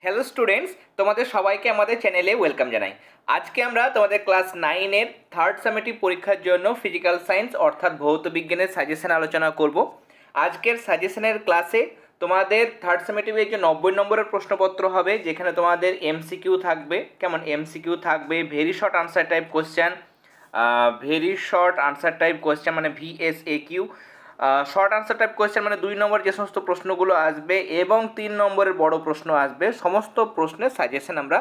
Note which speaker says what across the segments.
Speaker 1: Hello students, তোমাদের সবাইকে আমাদের চ্যানেলে ওয়েলকাম জানাই। আজকে আমরা তোমাদের ক্লাস 9-এর থার্ড সামেটিভ পরীক্ষার জন্য ফিজিক্যাল সায়েন্স অর্থাৎ ভৌত বিজ্ঞানের সাজেশন আলোচনা করব। আজকের সাজেশনের ক্লাসে তোমাদের থার্ড সামেটিভের যে 90 নম্বরের প্রশ্নপত্র হবে, যেখানে তোমাদের এমসিকিউ থাকবে, কেমন এমসিকিউ থাকবে, very short answer type question, মানে ভিএসএকিউ, শর্ট আনসার টাইপ কোয়েশ্চেন মানে 2 নম্বর যে সমস্ত প্রশ্নগুলো আসবে এবং 3 নম্বরের বড় প্রশ্ন আসবে, সমস্ত প্রশ্নের সাজেশন আমরা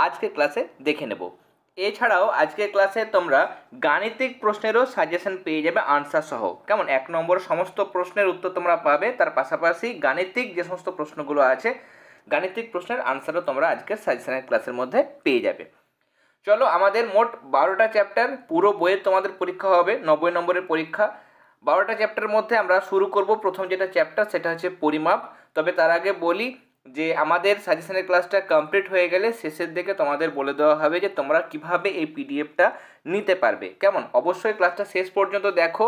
Speaker 1: আজকের ক্লাসে দেখে নেব। এছাড়াও আজকের ক্লাসে তোমরা গাণিতিক প্রশ্নেরও সাজেশন পেয়ে যাবে আনসার সহ। কেমন 1 নম্বর সমস্ত প্রশ্নের উত্তর তোমরা পাবে, তার পাশাপাশি গাণিতিক যে সমস্ত প্রশ্নগুলো আছে গাণিতিক প্রশ্নের আনসারও তোমরা আজকের সাজেশনের ক্লাসের মধ্যে পেয়ে যাবে। চলো, আমাদের মোট 12টা চ্যাপ্টার, পুরো বইয়ের তোমাদের পরীক্ষা হবে, 90 নম্বরের পরীক্ষা। 12টা চ্যাপ্টারের মধ্যে আমরা শুরু করব প্রথম যেটা চ্যাপ্টার, সেটা হচ্ছে পরিমাপ। তবে তার আগে বলি যে আমাদের সাজেশনের ক্লাসটা কমপ্লিট হয়ে গেলে শেষের দিকে তোমাদের বলে দেওয়া হবে যে তোমরা কিভাবে এই পিডিএফটা নিতে পারবে। কেমন, অবশ্যই ক্লাসটা শেষ পর্যন্ত দেখো।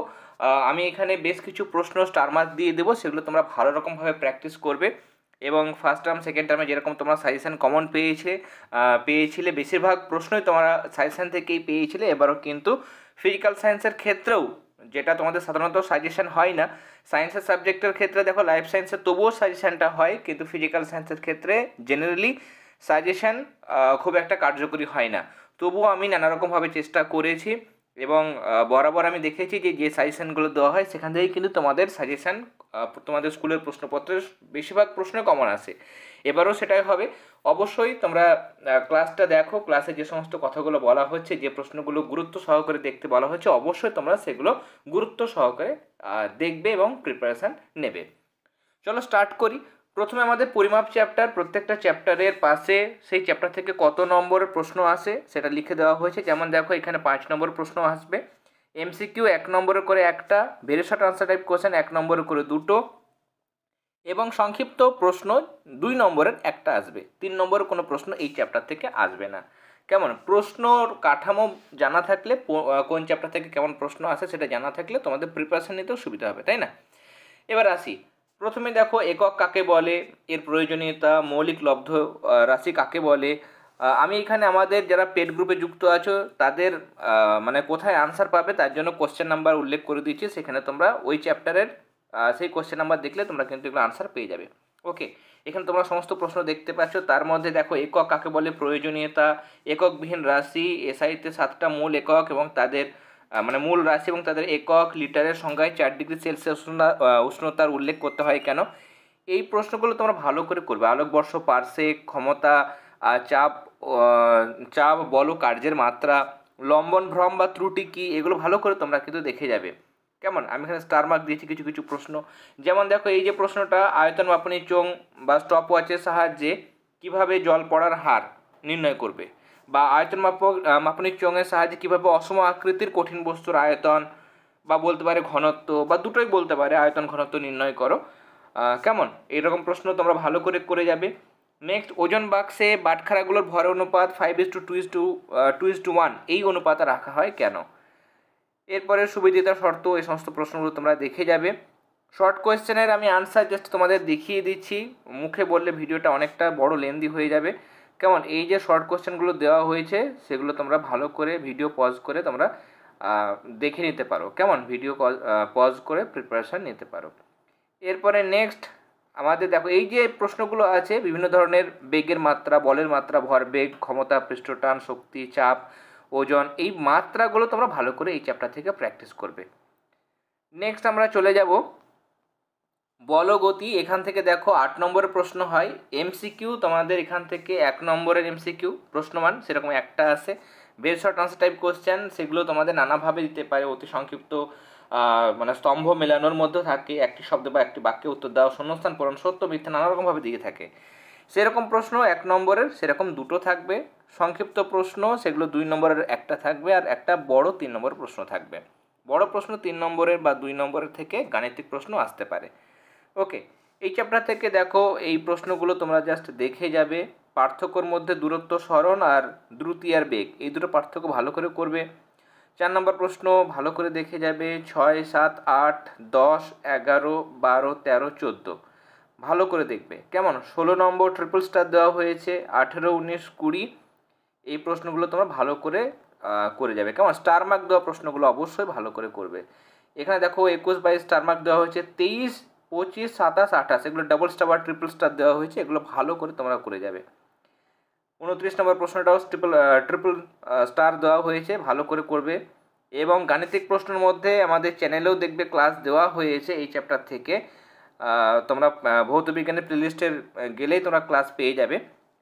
Speaker 1: আমি এখানে বেশ কিছু প্রশ্ন স্টার মার্ক দিয়ে দেবো, সেগুলো তোমরা ভালো রকমভাবে প্র্যাকটিস করবে এবং ফার্স্ট টার্ম সেকেন্ড টার্মে যেরকম তোমরা সাজেশন কমন পেয়েছিলে, বেশিরভাগ প্রশ্নই তোমরা সাজেশন থেকেই পেয়েছিলে। এবারও কিন্তু ফিজিক্যাল সায়েন্সের ক্ষেত্রেও, যেটা তোমাদের সাধারণত সাজেশন হয় না, সায়েন্সের সাবজেক্টের ক্ষেত্রে দেখো লাইফ সায়েন্সের তবুও সাজেশনটা হয়, কিন্তু ফিজিক্যাল সায়েন্সের ক্ষেত্রে জেনারেলি সাজেশন খুব একটা কার্যকরী হয় না। তবুও আমি নানারকমভাবে চেষ্টা করেছি এবং বরাবর আমি দেখেছি যে সাজেশনগুলো দেওয়া হয় সেখান থেকেই কিন্তু তোমাদের সাজেশন, তোমাদের স্কুলের প্রশ্নপত্রের বেশিরভাগ প্রশ্ন কমন আসে। এবারও সেটাই হবে। অবশ্যই তোমরা ক্লাসটা দেখো, ক্লাসে যে সমস্ত কথাগুলো বলা হচ্ছে, যে প্রশ্নগুলো গুরুত্ব সহকারে দেখতে বলা হচ্ছে, অবশ্যই তোমরা সেগুলো গুরুত্ব সহকারে দেখবে এবং প্রিপারেশান নেবে। চলো স্টার্ট করি। প্রথমে আমাদের পরিমাপ চ্যাপ্টার, প্রত্যেকটা চ্যাপ্টারের পাশে সেই চ্যাপ্টার থেকে কত নম্বরের প্রশ্ন আসে সেটা লিখে দেওয়া হয়েছে। যেমন দেখো, এখানে 5 নম্বর প্রশ্ন আসবে, এমসিকিউ 1 নম্বরের করে একটা, very short answer type question 1 নম্বরের করে 2টো এবং সংক্ষিপ্ত প্রশ্ন 2 নম্বরের একটা আসবে। 3 নম্বরের কোনো প্রশ্ন এই চ্যাপ্টার থেকে আসবে না। কেমন, প্রশ্নর কাঠামো জানা থাকলে, কোন চ্যাপ্টার থেকে কেমন প্রশ্ন আসে সেটা জানা থাকলে তোমাদের প্রিপারেশন নিতেও সুবিধা হবে, তাই না? এবার আসি, প্রথমে দেখো একক কাকে বলে, এর প্রয়োজনীয়তা, মৌলিক লব্ধ রাশি কাকে বলে। আমি এখানে আমাদের যারা পেড গ্রুপে যুক্ত আছো তাদের মানে কোথায় আনসার পাবে তার জন্য কোশ্চেন নাম্বার উল্লেখ করে দিচ্ছি, সেখানে তোমরা ওই চ্যাপ্টারের সেই কোশ্চেন নাম্বার দেখলে তোমরা কিন্তু এগুলো আনসার পেয়ে যাবে। ওকে, এখানে তোমরা সমস্ত প্রশ্ন দেখতে পাচ্ছ। তার মধ্যে দেখো একক কাকে বলে, প্রয়োজনীয়তা, এককবিহীন রাশি, এসআইতে 7টা মূল একক এবং তাদের মানে মূল রাশি এবং তাদের একক, লিটারের সংখ্যায় 4 ডিগ্রি সেলসিয়াস উষ্ণতার উল্লেখ করতে হয় কেন, এই প্রশ্নগুলো তোমরা ভালো করে করবে। আলোকবর্ষ, পারসেক, ক্ষমতা, চাপ, চাপ বল, কার্যের মাত্রা, লম্বন ভ্রম বা ত্রুটি কী, এগুলো ভালো করে তোমরা কিন্তু দেখে যাবে। কেমন, আমি এখানে স্টার মার্ক দিয়েছি কিছু কিছু প্রশ্ন। যেমন দেখো, এই যে প্রশ্নটা, আয়তন মাপনী চোঙ বা স্টপ ওয়াচের সাহায্যে কিভাবে জল পড়ার হার নির্ণয় করবে, বা আয়তন মাপনী চোঙের সাহায্যে কীভাবে অসম আকৃতির কঠিন বস্তুর আয়তন বা বলতে পারে ঘনত্ব, বা দুটোই বলতে পারে, আয়তন ঘনত্ব নির্ণয় করো। কেমন, এইরকম প্রশ্ন তোমরা ভালো করে যাবে। নেক্সট, ওজন বাক্সে বাটখারাগুলোর ভর অনুপাত 5:2:1 এই অনুপাতে রাখা হয় কেন। এরপরে সুবিদিত শর্ত, এই সমস্ত প্রশ্নগুলো তোমরা দেখে যাবে। শর্ট কোয়েশ্চেনের আমি আনসার জাস্ট তোমাদের দেখিয়ে দিচ্ছি, মুখে বললে ভিডিওটা অনেকটা বড় লেন্দি হয়ে যাবে। কেমন, এই যে শর্ট কোয়েশ্চেনগুলো দেওয়া হয়েছে সেগুলো তোমরা ভালো করে ভিডিও পজ করে তোমরা দেখে নিতে পারো। কেমন, ভিডিও পজ করে প্রিপারেশান নিতে পারো। এরপরে নেক্সট আমাদের দেখো, এই যে প্রশ্নগুলো আছে, বিভিন্ন ধরনের বেগের মাত্রা, বলের মাত্রা, ভরবেগ, ক্ষমতা, পৃষ্ঠটান, শক্তি, চাপ, ওজন, এই মাত্রাগুলো তোমরা ভালো করে এই চ্যাপ্টার থেকে প্র্যাকটিস করবে। নেক্সট আমরা চলে যাব বল গতি। এখান থেকে দেখো 8 নম্বরের প্রশ্ন হয়, এমসিকিউ তোমাদের এখান থেকে 1 নম্বরের এমসিকিউ প্রশ্নমান সেরকম একটা আছে। Very short answer type question, সেগুলো তোমাদের নানাভাবে দিতে পারে, অতি সংক্ষিপ্ত মানে স্তম্ভ মেলানোর মধ্যে থাকে, একটি শব্দ বা একটি বাক্যে উত্তর দেওয়া, শূন্যস্থান পূরণ, সত্য মিথ্যা, নানারকমভাবে দিয়ে থাকে। সেরকম প্রশ্ন 1 নম্বরের সেরকম 2টো থাকবে। সংক্ষিপ্ত প্রশ্ন সেগুলো 2 নম্বরের একটা থাকবে, আর একটা বড় 3 নম্বরের প্রশ্ন থাকবে। বড় প্রশ্ন 3 নম্বরের বা 2 নম্বরের থেকে গাণিতিক প্রশ্ন আসতে পারে। ওকে, এই চ্যাপ্টার থেকে দেখো এই প্রশ্নগুলো তোমরা জাস্ট দেখে যাবে। পার্থক্যর মধ্যে দূরত্ব সরণ আর দ্রুতি আর বেগ, এই দুটো পার্থক্য ভালো করে করবে। 4 নম্বর প্রশ্ন ভালো করে দেখে যাবে। 6, 7, 8, 10, 11, 12, 13, 14 ভালো করে দেখবে। কেমন? 16 নম্বর ট্রিপল স্টার দেওয়া হয়েছে, 18, 19, 20 এই প্রশ্নগুলো তোমরা ভালো করে করে যাবে। কেমন? স্টার মার্ক দেওয়া প্রশ্নগুলো অবশ্যই ভালো করে করবে। এখানে দেখো 21, 22 স্টার মার্ক দেওয়া হয়েছে, 23, 25, 27, 28 এগুলো ডাবল স্টার বা ট্রিপল স্টার দেওয়া হয়েছে, এগুলো ভালো করে তোমরা করে যাবে। 29 নম্বর প্রশ্নটাও ট্রিপল স্টার দেওয়া হয়েছে, ভালো করে করবে। এবং গাণিতিক প্রশ্নের মধ্যে আমাদের চ্যানেলেও দেখবে ক্লাস দেওয়া হয়েছে এই চ্যাপ্টার থেকে। তোমরা ভৌত বিজ্ঞানের প্লেলিস্টের গেলেই তোমরা ক্লাস পেয়ে যাবে।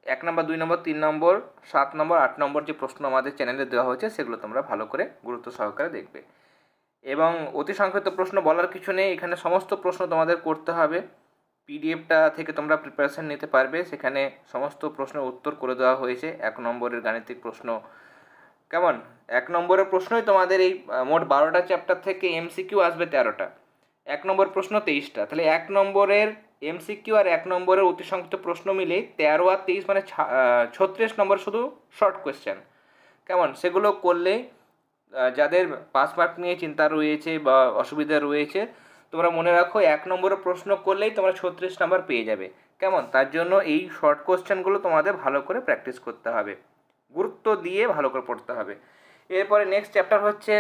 Speaker 1: 1 নম্বর, 2 নম্বর, 3 নম্বর, 7 নম্বর, 8 নম্বর যে প্রশ্ন আমাদের চ্যানেলে দেওয়া হয়েছে সেগুলো তোমরা ভালো করে গুরুত্ব সহকারে দেখবে। এবং অতি সংক্ষিপ্ত প্রশ্ন বলার কিছু নেই, এখানে সমস্ত প্রশ্ন তোমাদের করতে হবে। পিডিএফটা থেকে তোমরা প্রিপারেশান নিতে পারবে, সেখানে সমস্ত প্রশ্নের উত্তর করে দেওয়া হয়েছে। 1 নম্বরের গাণিতিক প্রশ্ন। কেমন? 1 নম্বরের প্রশ্নই তোমাদের এই মোট 12টা চ্যাপ্টার থেকে এমসিকিউ আসবে 13টা, 1 নম্বর প্রশ্ন 23টা। তাহলে 1 নম্বরের এমসিকিউ আর 1 নম্বরের অতি সংক্ষিপ্ত প্রশ্ন মিলে 13 আর 23 মানে 36 নম্বর শুধু শর্ট কোয়েশ্চেন। কেমন? সেগুলো করলে যাদের পাস মার্ক নিয়ে চিন্তা রয়েছে বা অসুবিধা রয়েছে, তোমরা মনে রাখো 1 নম্বরের প্রশ্ন করলেই তোমরা 36 নাম্বার পেয়ে যাবে। কেমন? তার জন্য এই শর্ট কোশ্চেনগুলো তোমাদের ভালো করে প্র্যাকটিস করতে হবে, গুরুত্ব দিয়ে ভালো করে পড়তে হবে। এরপরে নেক্সট চ্যাপ্টার হচ্ছে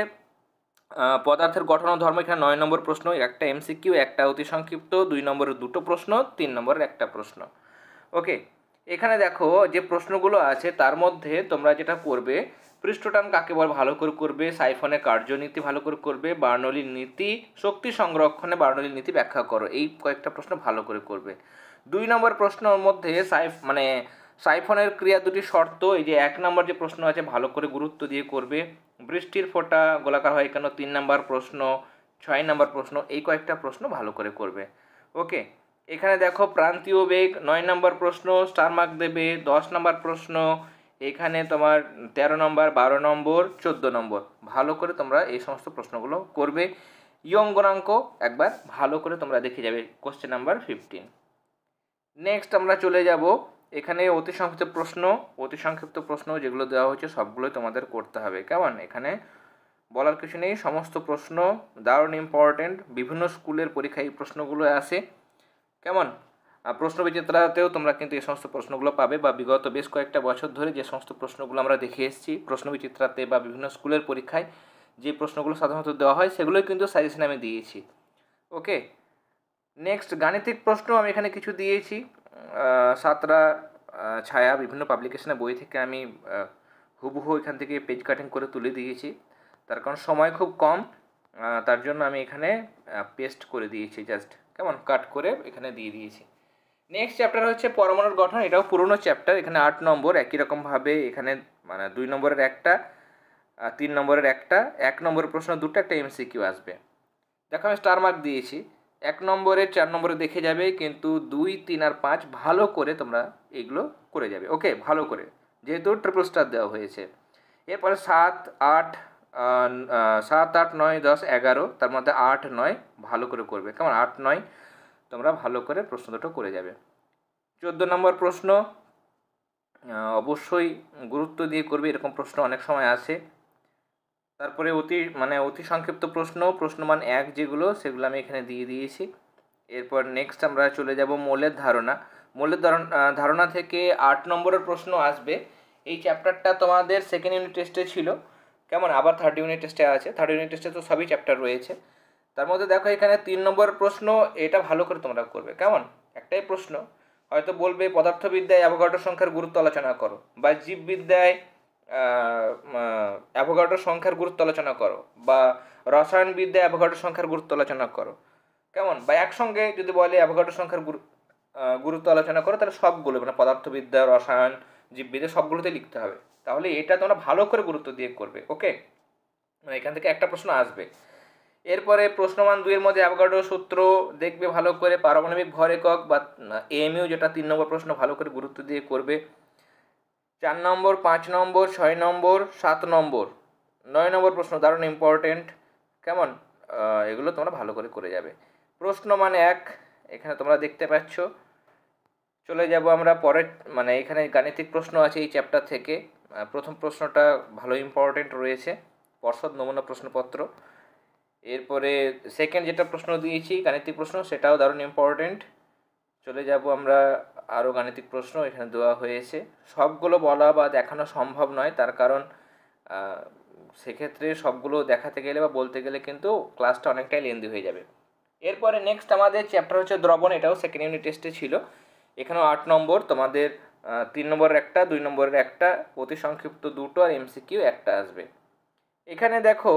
Speaker 1: পদার্থের গঠন ও ধর্ম। এখানে 9 নম্বর প্রশ্ন, একটা এমসিকিউ, একটা অতি সংক্ষিপ্ত, 2 নম্বরের 2টো প্রশ্ন, 3 নম্বরের একটা প্রশ্ন। ওকে, এখানে দেখো যে প্রশ্নগুলো আছে তার মধ্যে তোমরা যেটা করবে, পৃষ্ঠটান কাকে বলে ভালো করে করবে, সাইফনের কার্যনীতি ভালো করে করবে, বার্নৌলির নীতি, শক্তি সংরক্ষণে বার্নৌলির নীতি ব্যাখ্যা করো, এই কয়েকটা প্রশ্ন ভালো করে করবে। 2 নম্বর প্রশ্নের মধ্যে সাইফনের ক্রিয়া দুটি শর্ত, এই যে 1 নম্বর যে প্রশ্ন আছে ভালো করে গুরুত্ব দিয়ে করবে। বৃষ্টির ফোঁটা গোলাকার হয় কেন 3 নম্বর প্রশ্ন, 6 নম্বর প্রশ্ন, এই কয়েকটা প্রশ্ন ভালো করে করবে। ওকে, এখানে দেখো প্রান্তীয় বেগ 9 নম্বর প্রশ্ন, স্টার মার্ক দেবে। 10 নম্বর প্রশ্ন, এখানে তোমার 13 নম্বর, 12 নম্বর, 14 নম্বর, ভালো করে তোমরা এই সমস্ত প্রশ্নগুলো করবে। ইয়ং গুণাঙ্ক একবার ভালো করে তোমরা দেখে যাবে, কোশ্চেন নাম্বার 15। নেক্সট আমরা চলে যাব, এখানে অতি সংক্ষিপ্ত প্রশ্ন যেগুলো দেওয়া হচ্ছে সবগুলোই তোমাদের করতে হবে। কেমন? এখানে বলার কিছু নেই, সমস্ত প্রশ্ন দারুণ ইম্পর্টেন্ট, বিভিন্ন স্কুলের পরীক্ষায় এই প্রশ্নগুলো আসে। কেমন? প্রশ্নবিচিত্রাতেও তোমরা কিন্তু এই সমস্ত প্রশ্নগুলো পাবে, বা বিগত বেশ কয়েকটা বছর ধরে যে সমস্ত প্রশ্নগুলো আমরা দেখে এসেছি প্রশ্নবিচিত্রাতে বা বিভিন্ন স্কুলের পরীক্ষায় যে প্রশ্নগুলো সাধারণত দেওয়া হয় সেগুলোই কিন্তু সাজেশন আমি দিয়েছি। ওকে, নেক্সট গাণিতিক প্রশ্ন আমি এখানে কিছু দিয়েছি, সাতরা ছায়া বিভিন্ন পাবলিকেশনের বই থেকে আমি হুবহু এখান থেকে পেজ কাটিং করে তুলে দিয়েছি, তার কারণ সময় খুব কম, তার জন্য আমি এখানে পেস্ট করে দিয়েছি, জাস্ট কেমন কাট করে এখানে দিয়ে দিয়েছি। নেক্সট চ্যাপ্টার হচ্ছে পরমাণুর গঠন, এটাও পুরনো চ্যাপ্টার, এখানে 8 নম্বর। একই রকমভাবে এখানে 2 নম্বরের একটা, 3 নম্বরের একটা, 1 নম্বরের প্রশ্ন দুটো, একটা এমসিকিউ আসবে। দেখো আমি স্টার মার্ক দিয়েছি, 1 নম্বরের 4 নম্বরে দেখে যাবে, কিন্তু 2, 3 আর 5 ভালো করে তোমরা এইগুলো করে যাবে। ওকে, ভালো করে, যেহেতু ট্রিপল স্টার দেওয়া হয়েছে। এরপরে 7, 8, 9, 10, 11, তার মধ্যে 8, 9 ভালো করে করবে। কেমন? 8, 9 তোমরা ভালো করে প্রশ্ন দুটো করে যাবে। 14 নম্বর প্রশ্ন অবশ্যই গুরুত্ব দিয়ে করবে, এরকম প্রশ্ন অনেক সময় আসে। তারপরে অতি সংক্ষিপ্ত প্রশ্নমান 1 যেগুলো, সেগুলো আমি এখানে দিয়ে দিয়েছি। এরপর নেক্সট আমরা চলে যাব মৌলের ধারণা থেকে 8 নম্বরের প্রশ্ন আসবে। এই চ্যাপ্টারটা তোমাদের সেকেন্ড ইউনিট টেস্টে ছিল। কেমন? আবার থার্ড ইউনিট টেস্টে আছে, থার্ড ইউনিট টেস্টে তো সবই চ্যাপ্টার রয়েছে। তার মধ্যে দেখো এখানে 3 নম্বরের প্রশ্ন, এটা ভালো করে তোমরা করবে। কেমন? একটাই প্রশ্ন, হয়তো বলবে পদার্থবিদ্যায় অ্যাভোগাড্রো সংখ্যার গুরুত্ব আলোচনা করো, বা জীববিদ্যায় অ্যাভোগাড্রো সংখ্যার গুরুত্ব আলোচনা করো, বা রসায়নবিদ্যায় অ্যাভোগাড্রো সংখ্যার গুরুত্ব আলোচনা করো। কেমন? বা একসঙ্গে যদি বলে অ্যাভোগাড্রো সংখ্যার গুরুত্ব আলোচনা করো, তাহলে সবগুলো পদার্থবিদ্যা, রসায়ন, জীববিদ্যা সবগুলোতে লিখতে হবে। তাহলে এটা তোমরা ভালো করে গুরুত্ব দিয়ে করবে। ওকে, এখান থেকে একটা প্রশ্ন আসবে। এরপরে প্রশ্নমান 2 এর মধ্যে অ্যাভোগাড্রো সূত্র দেখবে ভালো করে, পারমাণবিক ভর একক বা এএমইউ যেটা 3 নম্বর প্রশ্ন, ভালো করে গুরুত্ব দিয়ে করবে। 4 নম্বর, 5 নম্বর, 6 নম্বর, 7 নম্বর, 9 নম্বর প্রশ্ন দারুণ ইম্পর্টেন্ট। কেমন? এগুলো তোমরা ভালো করে করে যাবে। প্রশ্নমান 1 এখানে তোমরা দেখতে পাচ্ছ। চলে যাব আমরা পরের, এখানে গাণিতিক প্রশ্ন আছে এই চ্যাপ্টার থেকে। প্রথম প্রশ্নটা ভালো ইম্পর্টেন্ট রয়েছে, পর্ষদ নমুনা প্রশ্নপত্র। এরপরে সেকেন্ড যেটা প্রশ্ন দিয়েছি গাণিতিক প্রশ্ন, সেটাও দারুণ ইম্পর্টেন্ট। চলে যাব আমরা আরও গাণিতিক প্রশ্ন এখানে দেওয়া হয়েছে। সবগুলো বলা বা দেখানো সম্ভব নয়, তার কারণ সেক্ষেত্রে সবগুলো দেখাতে গেলে বা বলতে গেলে কিন্তু ক্লাসটা অনেকটাই লেন্দি হয়ে যাবে। এরপরে নেক্সট আমাদের চ্যাপ্টার হচ্ছে দ্রবণ। এটাও সেকেন্ড ইউনিট টেস্টে ছিল। এখানেও 8 নম্বর, তোমাদের 3 নম্বরের একটা, 2 নম্বরের একটা, অতি সংক্ষিপ্ত দুটো আর এমসিকিউ একটা আসবে। এখানে দেখো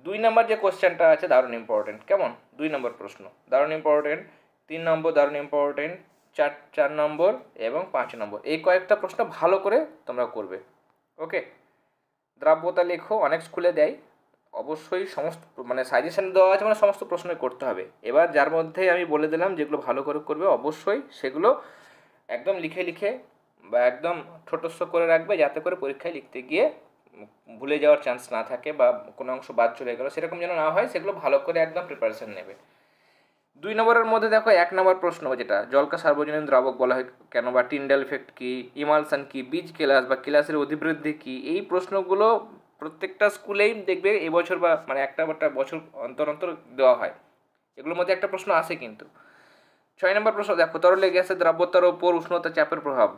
Speaker 1: 2 নম্বর যে কোশ্চেনটা আছে দারুণ ইম্পর্টেন্ট। কেমন? 2 নম্বর প্রশ্ন দারুণ ইম্পর্টেন্ট, 3 নম্বর দারুণ ইম্পর্টেন্ট, 4 নম্বর এবং 5 নম্বর, এই কয়েকটা প্রশ্ন ভালো করে তোমরা করবে। ওকে, দ্রাব্যতা লেখো, অনেক স্কুলে দেয়, অবশ্যই সমস্ত মানে সাজেশন দেওয়া আছে মানে সমস্ত প্রশ্নই করতে হবে। এবার যার মধ্যে আমি বলে দিলাম যেগুলো ভালো করে করবে অবশ্যই সেগুলো একদম লিখে লিখে বা একদম ছোটস্থ করে রাখবে, যাতে করে পরীক্ষায় লিখতে গিয়ে ভুলে যাওয়ার চান্স না থাকে বা কোনো অংশ বাদ চলে গেলো সেরকম যেন না হয়, সেগুলো ভালো করে একদম প্রিপারেশন নেবে। 2 নম্বরের মধ্যে দেখো 1 নম্বর প্রশ্ন, যেটা জলকে সার্বজনীন দ্রাবক বলা হয় কেন, বা টিন্ডাল ইফেক্ট কী, ইমালসান কী, বীজ কেলাস বা কেলাসের অধিবৃদ্ধি কী, এই প্রশ্নগুলো প্রত্যেকটা স্কুলেই দেখবে এবছর বা মানে একটা বছর অন্তর অন্তর দেওয়া হয়। এগুলোর মধ্যে একটা প্রশ্ন আসে কিন্তু। 6 নম্বর প্রশ্ন দেখো, তরলে গ্যাসের দ্রাব্যতার ওপর উষ্ণতা চাপের প্রভাব,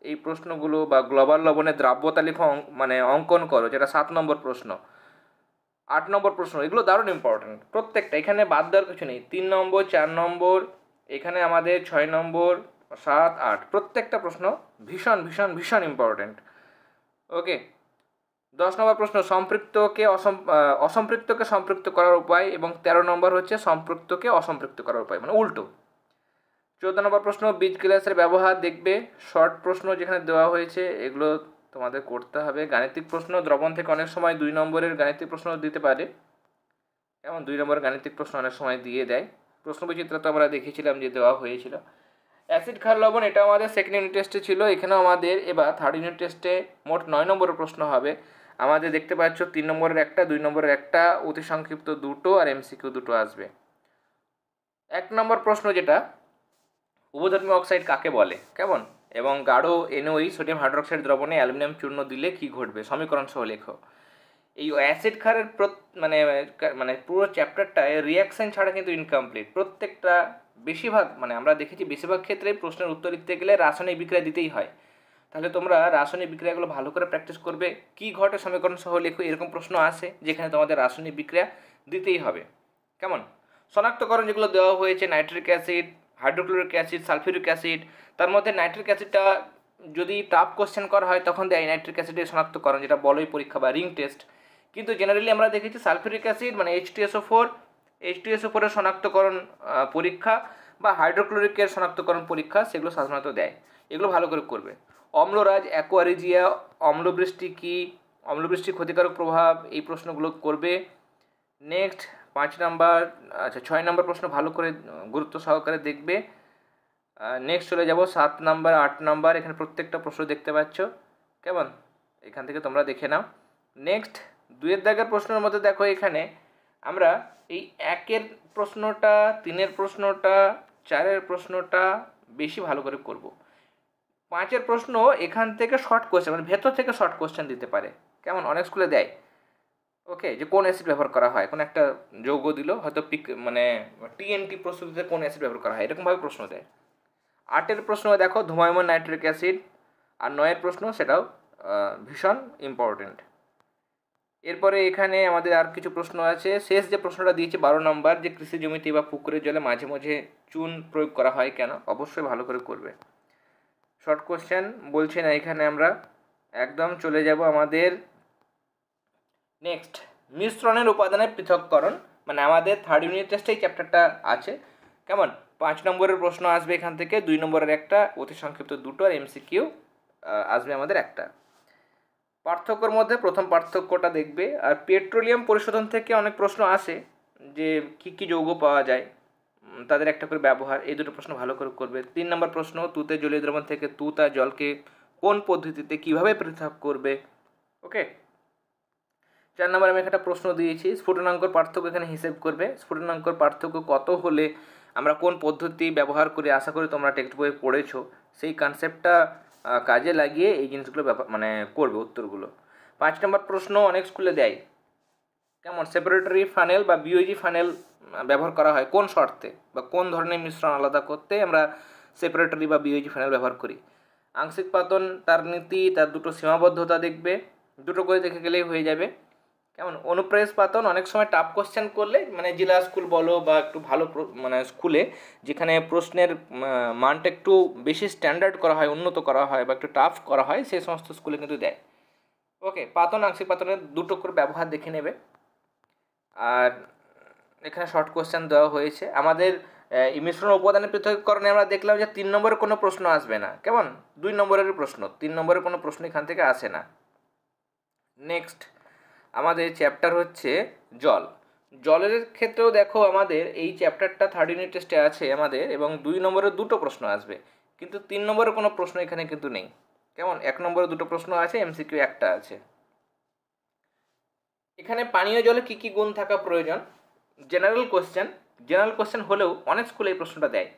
Speaker 1: এই প্রশ্নগুলো বা গ্লোবাল লবণের দ্রাব্যতা লিখো মানে অঙ্কন করো, যেটা 7 নম্বর প্রশ্ন। 8 নম্বর প্রশ্ন, এগুলো দারুণ ইম্পর্টেন্ট প্রত্যেকটা, এখানে বাদ দেওয়ার কিছু নেই। 3 নম্বর, 4 নম্বর, এখানে আমাদের 6 নম্বর, 7, 8, প্রত্যেকটা প্রশ্ন ভীষণ ভীষণ ভীষণ ইম্পর্টেন্ট। ওকে, 10 নম্বর প্রশ্ন, অসম্পৃক্তকে সম্পৃক্ত করার উপায়, এবং 13 নম্বর হচ্ছে সম্পৃক্তকে অসম্পৃক্ত করার উপায়, মানে উল্টো। 14 নম্বর প্রশ্ন, বীজ গ্লাসের ব্যবহার দেখবে, শর্ট প্রশ্ন যেখানে দেওয়া হয়েছে এগুলো তোমাদের করতে হবে। গাণিতিক প্রশ্ন দ্রবণ থেকে অনেক সময় 2 নম্বরের গাণিতিক প্রশ্ন দিতে পারে, যেমন 2 নম্বরের গাণিতিক প্রশ্ন অনেক সময় দিয়ে দেয়। প্রশ্ন বিচিত্র তো আমরা দেখেছিলাম যে দেওয়া হয়েছিল। অ্যাসিড ক্ষার লবণ, এটা আমাদের সেকেন্ড ইউনিট টেস্টে ছিল। এখানেও আমাদের এবার থার্ড ইউনিট টেস্টে মোট 9 নম্বরের প্রশ্ন হবে। আমাদের দেখতে পাচ্ছ 3 নম্বরের একটা, 2 নম্বরের একটা, অতি সংক্ষিপ্ত দুটো আর এমসিকিউ দুটো আসবে। 1 নম্বর প্রশ্ন, যেটা উভধর্মী অক্সাইড কাকে বলে, কেমন, এবং গাঢ় এনওই সোডিয়াম হাইড্রোক্সাইড দ্রবণে অ্যালুমিনিয়াম চূর্ণ দিলে কি ঘটবে, সমীকরণ সহ লেখো। এই অ্যাসিড ক্ষারের মানে মানে পুরো চ্যাপ্টারটায় রিয়াকশান ছাড়া কিন্তু ইনকমপ্লিট। প্রত্যেকটা বেশিরভাগ মানে আমরা দেখেছি বেশিরভাগ ক্ষেত্রে প্রশ্নের উত্তর লিখতে গেলে রাসায়নিক বিক্রিয়া দিতেই হয়। তাহলে তোমরা রাসায়নিক বিক্রিয়াগুলো ভালো করে প্র্যাকটিস করবে। কি ঘটে সমীকরণ সহ লেখো, এরকম প্রশ্ন আসে যেখানে তোমাদের রাসায়নিক বিক্রিয়া দিতেই হবে। কেমন? শনাক্তকরণ যেগুলো দেওয়া হয়েছে, nitric acid, hydrochloric acid, sulphuric acid, তার মধ্যে নাইট্রিক অ্যাসিডটা যদি টাফ কোশ্চেন করা হয় তখন দেয় নাইট্রিক অ্যাসিডের শনাক্তকরণ, যেটা বলয় পরীক্ষা বা রিং টেস্ট। কিন্তু জেনারেলি আমরা দেখেছি সালফিউরিক অ্যাসিড মানে H2SO4 এর শনাক্তকরণ পরীক্ষা বা হাইড্রোক্লোরিকের শনাক্তকরণ পরীক্ষা, সেগুলো সাধারণত দেয়। এগুলো ভালো করে করবে। অম্লরাজ, অ্যাকোয়ারিজিয়া, অম্লবৃষ্টি কী, অম্লবৃষ্টির ক্ষতিকারক প্রভাব, এই প্রশ্নগুলো করবে। নেক্সট 5 নাম্বার, আচ্ছা 6 নম্বর প্রশ্ন ভালো করে গুরুত্ব সহকারে দেখবে। নেক্সট চলে যাব 7 নাম্বার, 8 নাম্বার, এখানে প্রত্যেকটা প্রশ্ন দেখতে পাচ্ছ, কেমন, এখান থেকে তোমরা দেখে নাও। নেক্সট 2-এর দাগের প্রশ্নের মধ্যে দেখো, এখানে আমরা এই 1-এর প্রশ্নটা, 3-এর প্রশ্নটা, 4-এর প্রশ্নটা বেশি ভালো করে করব। 5-এর প্রশ্ন এখান থেকে শর্ট কোশ্চেন মানে ভেতর থেকে শর্ট কোশ্চেন দিতে পারে, কেমন, অনেক স্কুলে দেয়। ওকে, যে কোন অ্যাসিড ব্যবহার করা হয়, কোন একটা যৌগ দিল, হয়তো মানে টিএনটি প্রস্তুতিতে কোন অ্যাসিড ব্যবহার করা হয়, এরকমভাবে প্রশ্ন দেয়। 8-এর প্রশ্ন দেখো ধূমায়মান নাইট্রিক অ্যাসিড, আর 9-এর প্রশ্ন সেটাও ভীষণ ইম্পর্টেন্ট। এরপরে এখানে আমাদের আর কিছু প্রশ্ন আছে। শেষ যে প্রশ্নটা দিয়েছে 12 নম্বর, যে কৃষি জমিতে বা পুকুরের জলে মাঝে মাঝে চুন প্রয়োগ করা হয় কেন, অবশ্যই ভালো করে করবে। শর্ট কোশ্চেন বলছি না এখানে, আমরা একদম চলে যাব আমাদের নেক্সট মিশ্রণের উপাদানের পৃথককরণ, মানে আমাদের থার্ড ইউনিট টেস্টে এই চ্যাপ্টারটা আছে, কেমন। 5 নম্বরের প্রশ্ন আসবে এখান থেকে, 2 নম্বরের একটা, অতি সংক্ষিপ্ত দুটো, আর এমসিকিউ আসবে আমাদের একটা। পার্থক্যর মধ্যে প্রথম পার্থক্যটা দেখবে। আর পেট্রোলিয়াম পরিশোধন থেকে অনেক প্রশ্ন আসে, যে কী কী যৌগ পাওয়া যায়, তাদের একটা করে ব্যবহার, এই দুটো প্রশ্ন ভালো করে করবে। 3 নম্বর প্রশ্ন, তুতে জলীয় দ্রবণ থেকে তুত আর জলকে কোন পদ্ধতিতে কীভাবে পৃথক করবে। ওকে, 4 নম্বর আমি একটা প্রশ্ন দিয়েছি, স্ফুটনাঙ্কর পার্থক্য এখানে হিসেব করবে। স্ফুটনাঙ্কর পার্থক্য কত হলে আমরা কোন পদ্ধতি ব্যবহার করি, আশা করি তোমরা টেক্সট বইয়ে পড়েছো, সেই কনসেপ্টটা কাজে লাগিয়ে এই জিনিসগুলো মানে করবে উত্তরগুলো। 5 নম্বর প্রশ্ন অনেক স্কুলে দেয়, কেমন, সেপারেটরি ফানেল বা বিওজি ফানেল ব্যবহার করা হয় কোন শর্তে, বা কোন ধরনের মিশ্রণ আলাদা করতে আমরা সেপারেটরি বা বিওজি ফাইনাল ব্যবহার করি। আংশিক পাতন তার নীতি, তার দুটো সীমাবদ্ধতা দেখবে, দুটো করে দেখে গেলেই হয়ে যাবে। কেমন? অনুপ্রেস পাতন অনেক সময় টাফ কোশ্চেন করলে, মানে জেলা স্কুল বলো বা একটু ভালো মানে স্কুলে যেখানে প্রশ্নের মানটা একটু বেশি স্ট্যান্ডার্ড করা হয়, উন্নত করা হয় বা একটু টাফ করা হয়, সেই সমস্ত স্কুলে কিন্তু দেয়। ওকে, পাতন আংশিক পাতনের দুটো করে ব্যবহার দেখে নেবে। আর এখানে শর্ট কোশ্চেন দেওয়া হয়েছে। আমাদের মিশ্রণ উপাদানের পৃথকীকরণে আমরা দেখলাম যে 3 নম্বরের কোনো প্রশ্ন আসবে না। কেমন? 2 নম্বরের প্রশ্ন, 3 নম্বরের কোনো প্রশ্ন এখান থেকে আসে না। নেক্সট আমাদের চ্যাপ্টার হচ্ছে জল। জলের ক্ষেত্রেও দেখো আমাদের এই চ্যাপ্টারটা 3rd ইউনিট টেস্টে আছে আমাদের, এবং 2 নম্বরের দুটো প্রশ্ন আসবে, কিন্তু 3 নম্বরের কোনো প্রশ্ন এখানে কিন্তু নেই। কেমন? 1 নম্বরে দুটো প্রশ্ন আছে, এমসিকিউ একটা আছে। এখানে পানীয় জলে কী কী গুণ থাকা প্রয়োজন? জেনারেল কোশ্চেন হলেও অনেক স্কুলে এই প্রশ্নটা দেয়।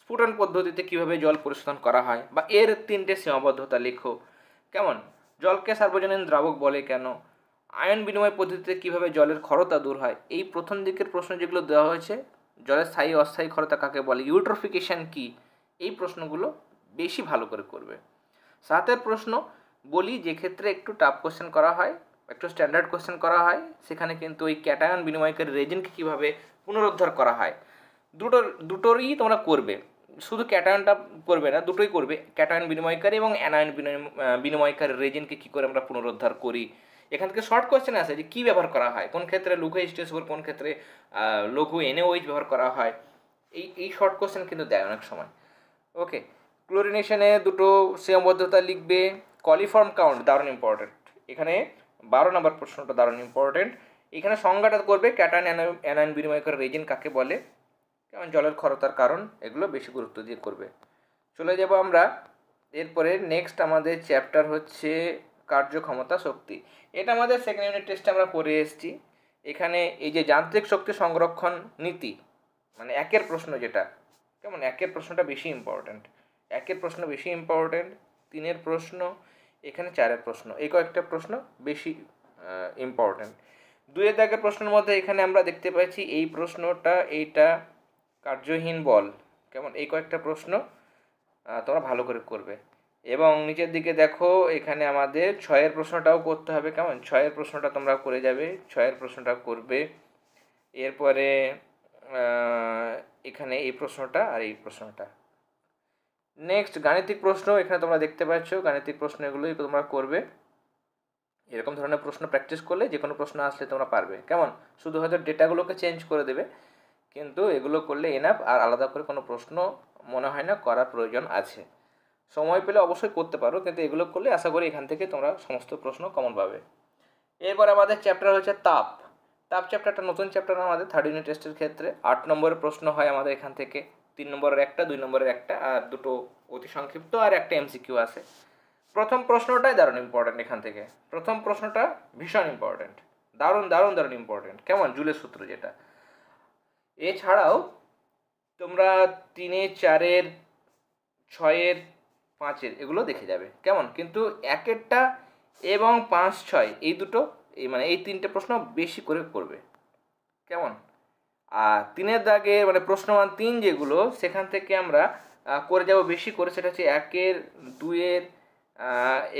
Speaker 1: স্ফুটন পদ্ধতিতে কিভাবে জল পরিশোধন করা হয়, বা এর 3টে সীমাবদ্ধতা লেখো। কেমন? জলকে সার্বজনীন দ্রাবক বলে কেন? আয়ন বিনিময় পদ্ধতিতে কিভাবে জলের ক্ষরতা দূর হয়। এই প্রথম দিকের প্রশ্ন যেগুলো দেওয়া হয়েছে, জলের স্থায়ী অস্থায়ী ক্ষরতা কাকে বলে, ইউট্রোফিকেশন কি, এই প্রশ্নগুলো বেশি ভালো করে করবে। 7এর প্রশ্ন বলি, যে ক্ষেত্রে একটু টাফ কোশ্চেন করা হয়, একটু স্ট্যান্ডার্ড কোশ্চেন করা হয়, সেখানে কিন্তু ওই ক্যাটায়ন বিনিময়কারী রেজিনকে কীভাবে পুনরুদ্ধার করা হয়, দুটোরই তোমরা করবে। শুধু ক্যাটায়নটা করবে না, দুটোই করবে, ক্যাটায়ন বিনিময়কারী এবং অ্যানায়ন বিনিময়কারী রেজিনকে কী করে আমরা পুনরুদ্ধার করি। এখান থেকে শর্ট কোশ্চেন আসে যে কী ব্যবহার করা হয়, কোন ক্ষেত্রে লঘু H2SO4, কোন ক্ষেত্রে লঘু NaOH ব্যবহার করা হয়। এই শর্ট কোশ্চেন কিন্তু দেয় অনেক সময়। ওকে, ক্লোরিনেশনে দুটো সীমাবদ্ধতা লিখবে। কলিফর্ম কাউন্ট দারুণ ইম্পর্টেন্ট, এখানে 12 নম্বর প্রশ্নটা দারুণ ইম্পর্টেন্ট। এখানে সংজ্ঞাটা করবে, ক্যাটায়ন অ্যানায়ন বিনিময়কারী রেজিন কাকে বলে, কেমন? জলের ক্ষরতার কারণ, এগুলো বেশি গুরুত্ব দিয়ে করবে। চলে যাব আমরা এরপরে। নেক্সট আমাদের চ্যাপ্টার হচ্ছে কার্যক্ষমতা শক্তি। এটা আমাদের 2nd ইউনিট টেস্টে আমরা পড়ে এসেছি। এখানে এই যে যান্ত্রিক শক্তি সংরক্ষণ নীতি, মানে 1-এর প্রশ্ন যেটা, কেমন? 1-এর প্রশ্নটা বেশি ইম্পর্ট্যান্ট, 1-এর প্রশ্ন বেশি ইম্পর্ট্যান্ট, 3-এর প্রশ্ন, এখানে 4-এর প্রশ্ন, এই কয়েকটা প্রশ্ন বেশি ইম্পর্ট্যান্ট। 2-এর দাগের প্রশ্নের মধ্যে এখানে আমরা দেখতে পাচ্ছি এই প্রশ্নটা, এইটা কার্যহীন বল, কেমন? এই কয়েকটা প্রশ্ন তোমরা ভালো করে করবে। এবং নিচের দিকে দেখো, এখানে আমাদের 6-এর প্রশ্নটাও করতে হবে। কেমন? 6-এর প্রশ্নটা তোমরা করে যাবে, 6-এর প্রশ্নটা করবে। এরপরে এখানে এই প্রশ্নটা আর এই প্রশ্নটা। নেক্সট গাণিতিক প্রশ্ন, এখানে তোমরা দেখতে পাচ্ছ গাণিতিক প্রশ্ন, এগুলোই তোমরা করবে। এরকম ধরনের প্রশ্ন প্র্যাকটিস করলে যে কোনো প্রশ্ন আসলে তোমরা পারবে। কেমন? শুধু হয়তো ডেটাগুলোকে চেঞ্জ করে দেবে, কিন্তু এগুলো করলে এনাফ, আর আলাদা করে কোনো প্রশ্ন মনে হয় না করার প্রয়োজন আছে। সময় পেলে অবশ্যই করতে পারো, কিন্তু এগুলো করলে আশা করি এখান থেকে তোমরা সমস্ত প্রশ্ন কমন পাবে। এরপর আমাদের চ্যাপ্টার হচ্ছে তাপ। চ্যাপ্টারটা নতুন চ্যাপ্টার আমাদের 3rd ইউনিট টেস্টের ক্ষেত্রে। 8 নম্বরের প্রশ্ন হয় আমাদের এখান থেকে, 3 নম্বরের একটা, 2 নম্বরের একটা, আর দুটো অতি সংক্ষিপ্ত, আর একটা এমসিকিউ আছে। প্রথম প্রশ্নটাই দারুণ ইম্পর্টেন্ট, এখান থেকে প্রথম প্রশ্নটা ভীষণ ইম্পর্টেন্ট, দারুণ দারুণ দারুণ ইম্পর্টেন্ট। কেমন? জুলের সূত্র যেটা। এছাড়াও তোমরা 3-এর, 4-এর, 6-এর, 5-এর এগুলো দেখে যাবে। কেমন? কিন্তু 1-এরটা এবং 5-6 এই দুটো, মানে এই 3টে প্রশ্ন বেশি করে করবে। কেমন? আর 3-এর দাগে মানে প্রশ্নমান 3 যেগুলো, সেখান থেকে আমরা করে যাব বেশি করে, সেটা হচ্ছে 1-এর, 2-এর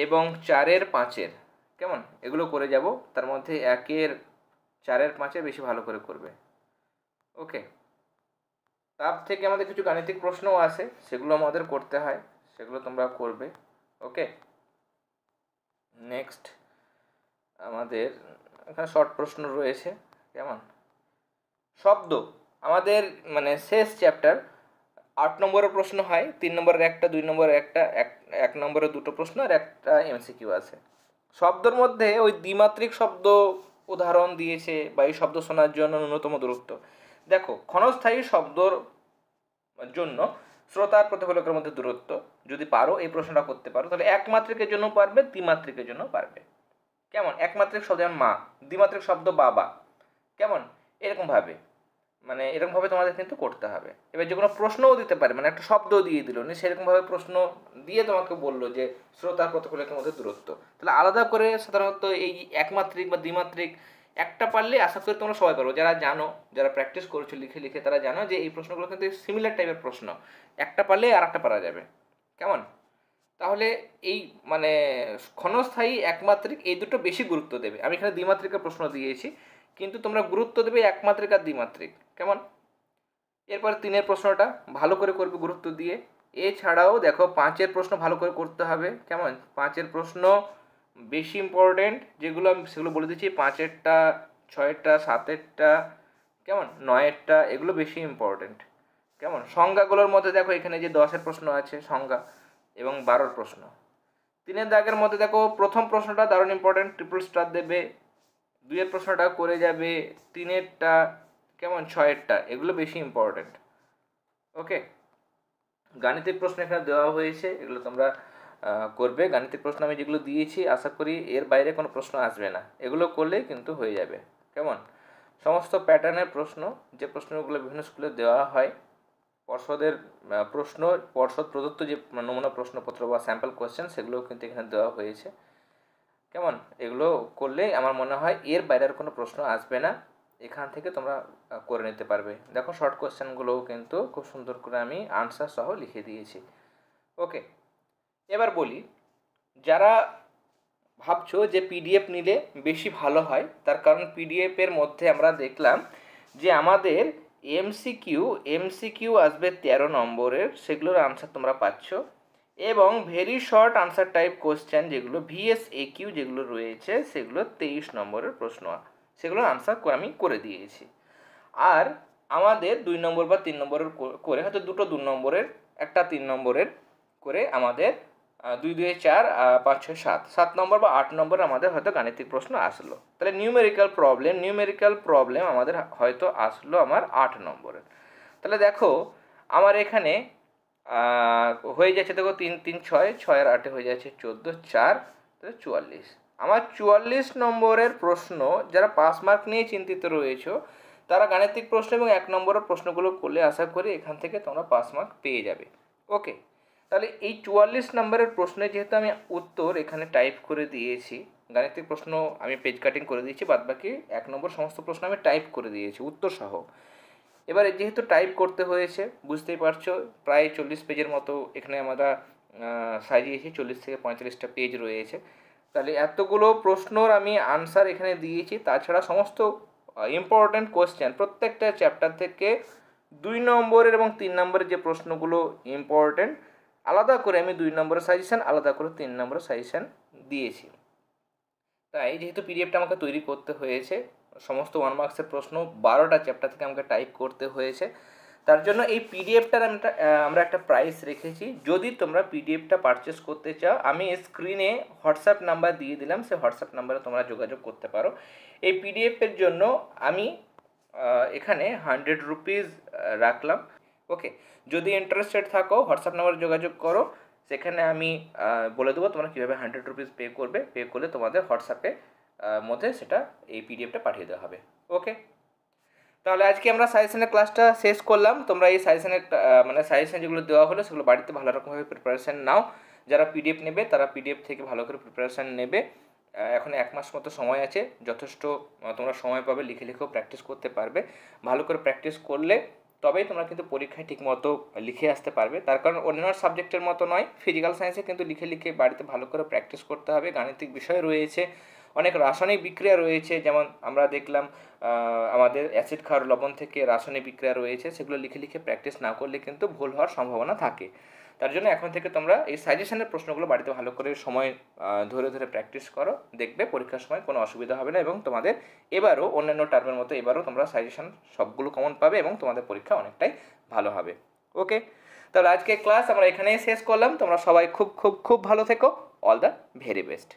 Speaker 1: এবং 4-এর, 5-এর। কেমন? এগুলো করে যাব, তার মধ্যে 1-এর, 4-এর, 5-এর বেশি ভালো করে করবে। ওকে, তার থেকে আমাদের কিছু গাণিতিক প্রশ্নও আছে, সেগুলো আমাদের করতে হয়, সেগুলো তোমরা করবে। ওকে, নেক্সট আমাদের এখানে শর্ট প্রশ্ন রয়েছে। কেমন? শব্দ আমাদের মানে শেষ চ্যাপ্টার। 8 নম্বরের প্রশ্ন হয়, 3 নম্বরের একটা, 2 নম্বরের একটা, 1 নম্বরের দুটো প্রশ্ন, আর একটা এমসিকিউ আছে। শব্দের মধ্যে ওই দ্বিমাত্রিক শব্দ উদাহরণ দিয়েছে, বা এই শব্দ শোনার জন্য ন্যূনতম দূরত্ব। দেখো, ক্ষণস্থায়ী শব্দর জন্য শ্রোতার প্রতিফলকের মধ্যে দূরত্ব যদি পারো, এই প্রশ্নটা করতে পারো, তাহলে একমাত্রিকের জন্য পারবে, দ্বিমাত্রিকের জন্য পারবে। কেমন? একমাত্রিক শব্দ যেমন মা, দ্বিমাত্রিক শব্দ বাবা। কেমন? এরকমভাবে, মানে এরকমভাবে তোমাদের কিন্তু করতে হবে। এবার যে কোনো প্রশ্নও দিতে পারে, মানে একটা শব্দ দিয়ে দিল, সেরকমভাবে প্রশ্ন দিয়ে তোমাকে বললো যে শ্রোতার প্রতিফলকের মধ্যে দূরত্ব, তাহলে আলাদা করে সাধারণত এই একমাত্রিক বা দ্বিমাত্রিক একটা পারলে আশা করি তোমরা সবাই পারো, যারা জানো, যারা প্র্যাকটিস করেছো লিখে লিখে তারা জানো যে এই প্রশ্নগুলো কিন্তু সিমিলার টাইপের প্রশ্ন, একটা পারলে আর একটা পারা যাবে। কেমন? তাহলে এই মানে ক্ষণস্থায়ী একমাত্রিক এই দুটো বেশি গুরুত্ব দেবে। আমি এখানে দ্বিমাত্রিকের প্রশ্ন দিয়েছি, কিন্তু তোমরা গুরুত্ব দেবে একমাত্রিক আর দ্বিমাত্রিক। কেমন? এরপর 3-এর প্রশ্নটা ভালো করে করবে গুরুত্ব দিয়ে। এছাড়াও দেখো 5-এর প্রশ্ন ভালো করে করতে হবে। কেমন? 5-এর প্রশ্ন বেশি ইম্পর্টেন্ট, যেগুলো আমি সেগুলো বলে দিচ্ছি। 5-এরটা, 6-এরটা, 7-এরটা, কেমন, 9-এরটা, এগুলো বেশি ইম্পর্টেন্ট। কেমন? সংজ্ঞাগুলোর মধ্যে দেখো এখানে যে 10-এর প্রশ্ন আছে সংজ্ঞা, এবং 12-র প্রশ্ন। 3-এর দাগের মধ্যে দেখো প্রথম প্রশ্নটা দারুণ ইম্পর্টেন্ট, ট্রিপল স্টার দেবে। 2-এর প্রশ্নটা করে যাবে, 3-এরটা, কেমন, 6-এরটা, এগুলো বেশি ইম্পর্টেন্ট। ওকে, গাণিতিক প্রশ্ন এখানে দেওয়া হয়েছে, এগুলো তোমরা করবে। গাণিতিক প্রশ্ন আমি যেগুলো দিয়েছি আশা করি এর বাইরে কোনো প্রশ্ন আসবে না, এগুলো করলেই কিন্তু হয়ে যাবে। কেমন? সমস্ত প্যাটার্নের প্রশ্ন, যে প্রশ্নগুলো বিভিন্ন স্কুলে দেওয়া হয়, পর্ষদের প্রশ্ন, পর্ষদ প্রদত্ত যে নমুনা প্রশ্নপত্র বা স্যাম্পল কোয়েশ্চেন, সেগুলোও কিন্তু এখানে দেওয়া হয়েছে। কেমন? এগুলো করলে আমার মনে হয় এর বাইরের কোনো প্রশ্ন আসবে না, এখান থেকে তোমরা করে নিতে পারবে। দেখো শর্ট কোয়েশ্চেনগুলোও কিন্তু খুব সুন্দর করে আমি আনসার সহ লিখে দিয়েছি। ওকে, এবার বলি, যারা ভাবছো যে পিডিএফ নিলে বেশি ভালো হয়, তার কারণ পিডিএফের মধ্যে আমরা দেখলাম যে আমাদের এমসিকিউ আসবে 13 নম্বরের, সেগুলোর আনসার তোমরা পাচ্ছ, এবং very short answer type question যেগুলো ভিএসএকিউ যেগুলো রয়েছে সেগুলো 23 নম্বরের প্রশ্ন, সেগুলোর আনসার আমি করে দিয়েছি। আর আমাদের 2 নম্বর বা 3 নম্বরের করে, হয়তো দুটো 2 নম্বরের, একটা 3 নম্বরের করে আমাদের 2 2 4 5 6 7 নম্বর বা 8 নম্বর আমাদের হয়তো গাণিতিক প্রশ্ন আসলো। তাহলে নিউমেরিক্যাল প্রবলেম আমাদের হয়তো আসলো আমার 8 নম্বরের। তাহলে দেখো আমার এখানে হয়ে যাচ্ছে, দেখো 3 3 6, 6 আর 8 হয়ে যাচ্ছে 14, 4, তাহলে 44। আমার 44 নম্বরের প্রশ্ন, যারা পাস মার্ক নিয়ে চিন্তিত রয়েছে তারা গাণিতিক প্রশ্ন এবং 1 নম্বরের প্রশ্নগুলো করলে আশা করি এখান থেকে তোমরা পাস মার্ক পেয়ে যাবে। ওকে, তাহলে এই 44 নম্বরের প্রশ্নে যেহেতু আমি উত্তর এখানে টাইপ করে দিয়েছি, গাণিতিক প্রশ্ন আমি পেজ কাটিং করে দিয়েছি, বাদবাকি 1 নম্বর সমস্ত প্রশ্ন আমি টাইপ করে দিয়েছি উত্তর সহ। এবারে যেহেতু টাইপ করতে হয়েছে, বুঝতেই পারছো প্রায় 40 পেজের মতো এখানে আমরা সাজিয়েছি, 40 থেকে 45টা পেজ রয়েছে। তাহলে এতগুলো প্রশ্নর আমি আনসার এখানে দিয়েছি, তাছাড়া সমস্ত ইম্পর্ট্যান্ট কোয়েশ্চেন প্রত্যেকটা চ্যাপ্টার থেকে 2 নম্বরের এবং 3 নম্বরের যে প্রশ্নগুলো ইম্পর্ট্যান্ট, আলাদা করে আমি 2 নম্বরের সাজেশন, আলাদা করে 3 নম্বরের সাজেশন দিয়েছি। তাই যেহেতু পিডিএফটা আমাকে তৈরি করতে হয়েছে, সমস্ত 1 মার্কসের প্রশ্ন 12টা চ্যাপ্টার থেকে আমাকে টাইপ করতে হয়েছে, তার জন্য এই পিডিএফটার আমরা একটা প্রাইস রেখেছি। যদি তোমরা পিডিএফটা পারচেস করতে চাও, আমি স্ক্রিনে হোয়াটসঅ্যাপ নাম্বার দিয়ে দিলাম, সেই হোয়াটসঅ্যাপ নাম্বারে তোমরা যোগাযোগ করতে পারো। এই পিডিএফের জন্য আমি এখানে 100 রুপিস রাখলাম। ওকে, যদি ইন্টারেস্টেড থাকো হোয়াটসঅ্যাপ নাম্বারে যোগাযোগ করো, সেখানে আমি বলে দেবো তোমরা কীভাবে 100 রুপিস পে করবে, পে করলে তোমাদের হোয়াটসঅ্যাপে মধ্যে সেটা এই পিডিএফটা পাঠিয়ে দেওয়া হবে। ওকে, তাহলে আজকে আমরা সাজেশনের ক্লাসটা শেষ করলাম। তোমরা এই সাজেশনের সাজেশন যেগুলো দেওয়া হলো সেগুলো বাড়িতে ভালো রকমভাবে প্রিপারেশান নাও। যারা পিডিএফ নেবে তারা পিডিএফ থেকে ভালো করে প্রিপারেশান নেবে। এখন 1 মাস মতো সময় আছে, যথেষ্ট তোমরা সময় পাবে, লিখে লিখেও প্র্যাকটিস করতে পারবে। ভালো করে প্র্যাকটিস করলে তবেই তোমরা কিন্তু পরীক্ষায় ঠিকমতো লিখে আসতে পারবে। তার কারণ অন্যান্য সাবজেক্টের মতো নয়, ফিজিক্যাল সায়েন্সে কিন্তু লিখে লিখে বাড়িতে ভালো করে প্র্যাকটিস করতে হবে। গাণিতিক বিষয় রয়েছে, অনেক রাসায়নিক বিক্রিয়া রয়েছে, যেমন আমরা দেখলাম আমাদের অ্যাসিড ক্ষার লবণ থেকে রাসায়নিক বিক্রিয়া রয়েছে, সেগুলো লিখে লিখে প্র্যাকটিস না করলে কিন্তু ভুল হওয়ার সম্ভাবনা থাকে। তার জন্য এখন থেকে তোমরা এই সাজেশনের প্রশ্নগুলো বাড়িতে ভালো করে সময় ধরে ধরে প্র্যাকটিস করো, দেখবে পরীক্ষার সময় কোনো অসুবিধা হবে না, এবং তোমাদের এবারও অন্যান্য টার্মের মতো এবারও তোমরা সাজেশন সবগুলো কমন পাবে এবং তোমাদের পরীক্ষা অনেকটাই ভালো হবে। ওকে, তাহলে আজকে ক্লাস আমরা এখানেই শেষ করলাম। তোমরা সবাই খুব খুব খুব ভালো থেকো। All the very best.